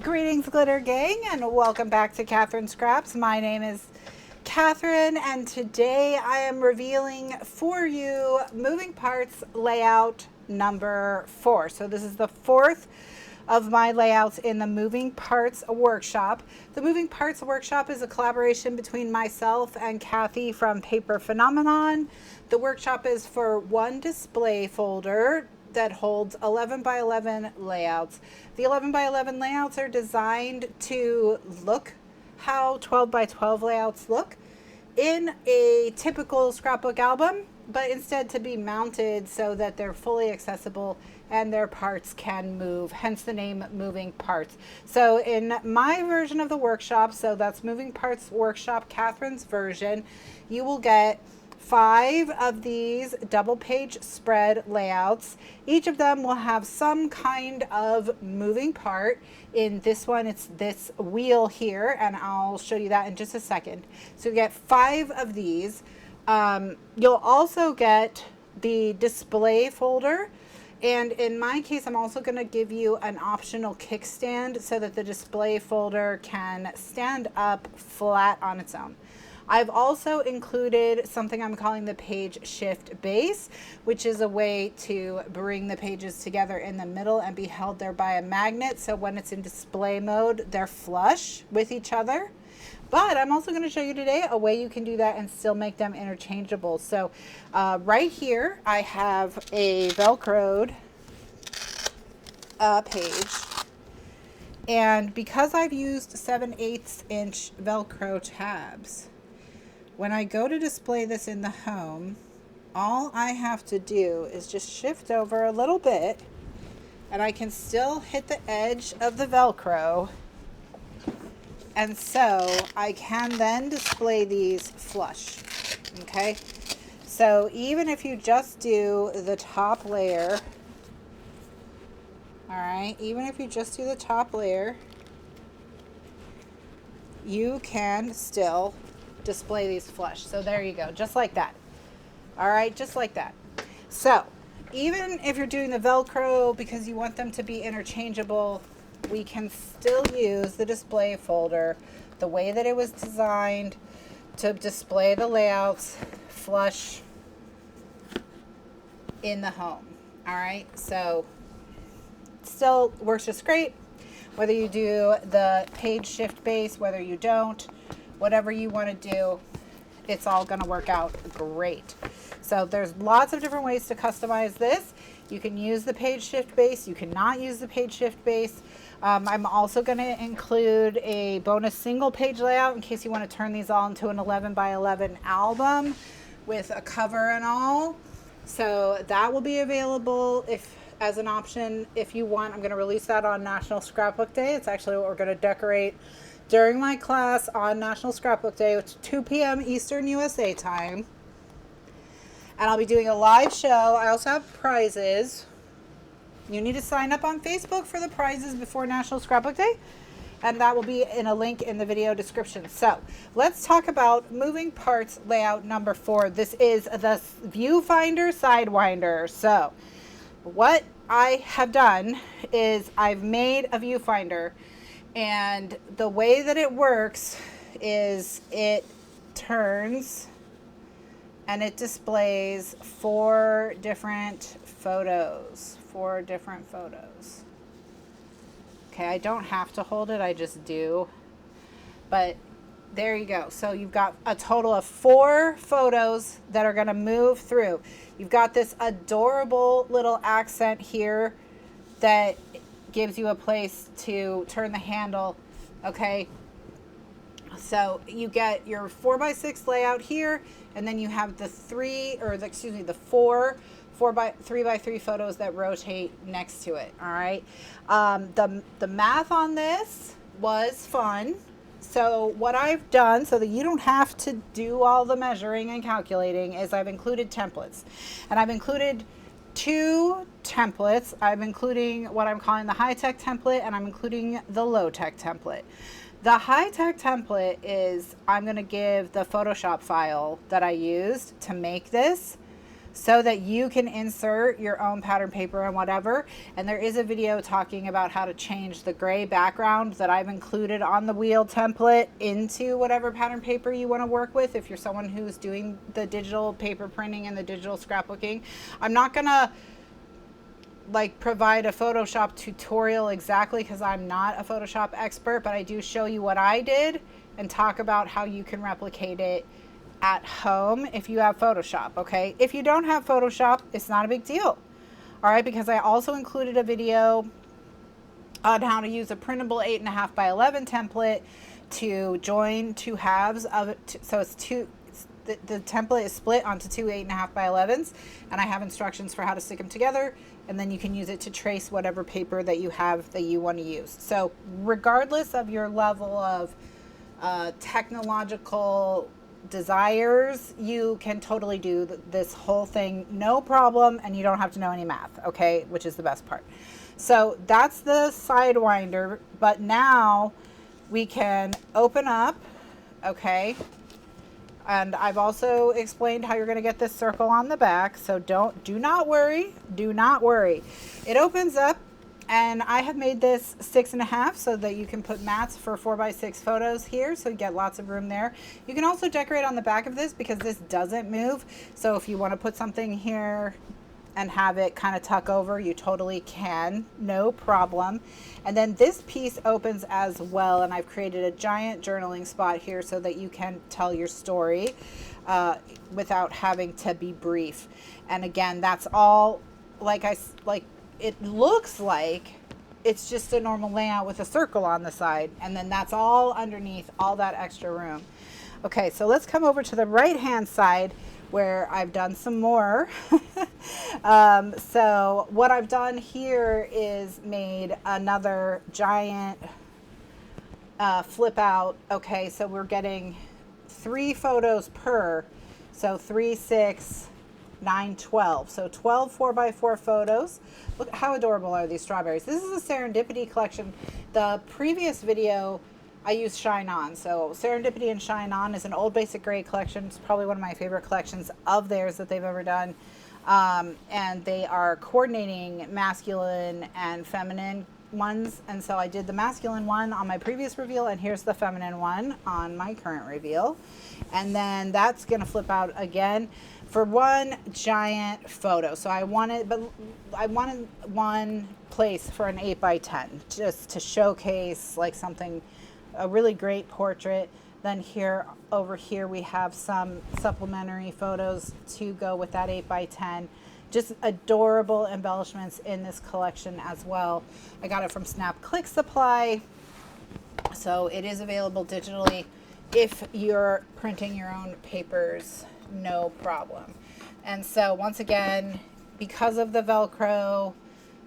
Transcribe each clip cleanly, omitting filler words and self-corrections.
Greetings, Glitter Gang, and welcome back to Kathryn Scraps. My name is Kathryn, and today I am revealing for you moving parts layout number 4. So this is the fourth of my layouts in the moving parts workshop. The moving parts workshop is a collaboration between myself and Kathy from Paper Phenomenon. The workshop is for one display folder that holds 11 by 11 layouts. The 11 by 11 layouts are designed to look how 12 by 12 layouts look in a typical scrapbook album, but instead to be mounted so that they're fully accessible and their parts can move, hence the name Moving Parts. So in my version of the workshop, so that's Moving Parts Workshop, Kathryn's version, you will get 5 of these double page spread layouts. Each of them will have some kind of moving part. In this one, it's this wheel here, and I'll show you that in just a second. So you get 5 of these. You'll also get the display folder. And in my case, I'm also going to give you an optional kickstand so that the display folder can stand up flat on its own. I've also included something I'm calling the page shift base, which is a way to bring the pages together in the middle and be held there by a magnet. So when it's in display mode, they're flush with each other. But I'm also going to show you today a way you can do that and still make them interchangeable. So right here, I have a Velcroed page. And because I've used 7/8 inch Velcro tabs, when I go to display this in the home, all I have to do is just shift over a little bit, and I can still hit the edge of the Velcro. And so I can then display these flush, okay? So even if you just do the top layer, all right, even if you just do the top layer, you can still display these flush. So there you go, just like that. All right, just like that. So even if you're doing the Velcro because you want them to be interchangeable, we can still use the display folder the way that it was designed to display the layouts flush in the home. All right, so it still works just great whether you do the page shift base, whether you don't, whatever you want to do, it's all going to work out great. So there's lots of different ways to customize this. You can use the page shift base. You cannot use the page shift base. I'm also going to include a bonus single page layout in case you want to turn these all into an 11 by 11 album with a cover and all. So that will be available as an option if you want. I'm going to release that on National Scrapbook Day. It's actually what we're going to decorate during my class on National Scrapbook Day, which is 2 p.m. Eastern USA time. And I'll be doing a live show. I also have prizes. You need to sign up on Facebook for the prizes before National Scrapbook Day, and that will be in a link in the video description. So let's talk about moving parts layout number 4. This is the viewfinder sidewinder. So what I have done is I've made a viewfinder, and the way that it works is it turns and it displays 4 different photos. 4 different photos. Okay, I don't have to hold it, I just do. But there you go. So you've got a total of 4 photos that are going to move through. You've got this adorable little accent here that gives you a place to turn the handle. Okay, so you get your 4x6 layout here, and then you have the 4 3x3 photos that rotate next to it. All right, the math on this was fun. So what I've done, so that you don't have to do all the measuring and calculating, is I've included templates, and I've included 2 templates. I'm including what I'm calling the high-tech template, and I'm including the low-tech template. The high-tech template is I'm going to give the Photoshop file that I used to make this. so that you can insert your own pattern paper and whatever. And there is a video talking about how to change the gray background that I've included on the wheel template into whatever pattern paper you want to work with if you're someone who's doing the digital paper printing and the digital scrapbooking. I'm not gonna like provide a Photoshop tutorial exactly because I'm not a Photoshop expert, but I do show you what I did and talk about how you can replicate it at home if you have Photoshop. Okay, if you don't have Photoshop, it's not a big deal. All right, because I also included a video on how to use a printable 8.5 by 11 template to join two halves of it. So it's the template is split onto two 8.5 by 11s, and I have instructions for how to stick them together, and then you can use it to trace whatever paper that you have that you want to use. So regardless of your level of technological desires, you can totally do this whole thing no problem, and you don't have to know any math, okay, which is the best part. So that's the Sidewinder, but now we can open up, okay, and I've also explained how you're going to get this circle on the back, so do not worry. It opens up, and I have made this 6.5 so that you can put mats for 4x6 photos here, so you get lots of room there. You can also decorate on the back of this because this doesn't move, so if you want to put something here and have it kind of tuck over, you totally can, no problem. And then this piece opens as well, and I've created a giant journaling spot here so that you can tell your story without having to be brief. And again, that's all like it looks like it's just a normal layout with a circle on the side, and then that's all underneath all that extra room. Okay, so let's come over to the right hand side where I've done some more. So what I've done here is made another giant flip out. Okay, so we're getting 3 photos per, so 3, 6, 9, 12. So 12 4x4 photos. Look how adorable are these strawberries. This is a Serendipity collection. The previous video I used Shine On. So Serendipity and Shine On is an old basic gray collection. It's probably one of my favorite collections of theirs that they've ever done. And they are coordinating masculine and feminine ones. And so I did the masculine one on my previous reveal, and here's the feminine one on my current reveal. And then that's going to flip out again for one giant photo. So I wanted one place for an 8x10 just to showcase like something, a really great portrait. Then over here we have some supplementary photos to go with that 8x10. Just adorable embellishments in this collection as well. I got it from Snap Click Supply, so it is available digitally if you're printing your own papers, no problem. And so once again, because of the Velcro,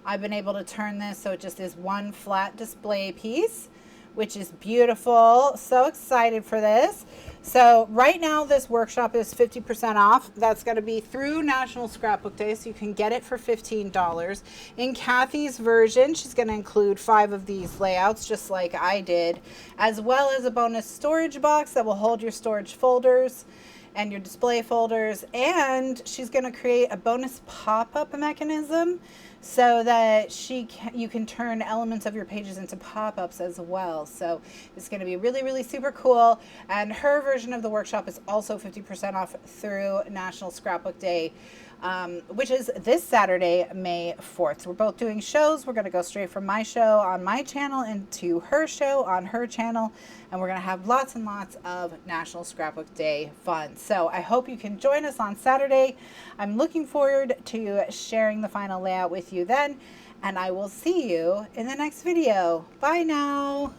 I've been able to turn this so it just is one flat display piece, which is beautiful. So excited for this. So right now this workshop is 50% off. That's going to be through National Scrapbook Day, so you can get it for $15. In Kathy's version, she's going to include 5 of these layouts, just like I did, as well as a bonus storage box that will hold your storage folders and your display folders. And she's going to create a bonus pop-up mechanism so that you can turn elements of your pages into pop-ups as well. So it's going to be really, really super cool. And her version of the workshop is also 50% off through National Scrapbook Day, which is this Saturday, May 4th. So we're both doing shows. We're going to go straight from my show on my channel into her show on her channel, and we're going to have lots and lots of National Scrapbook Day fun. So I hope you can join us on Saturday. I'm looking forward to sharing the final layout with you then, and I will see you in the next video. Bye now.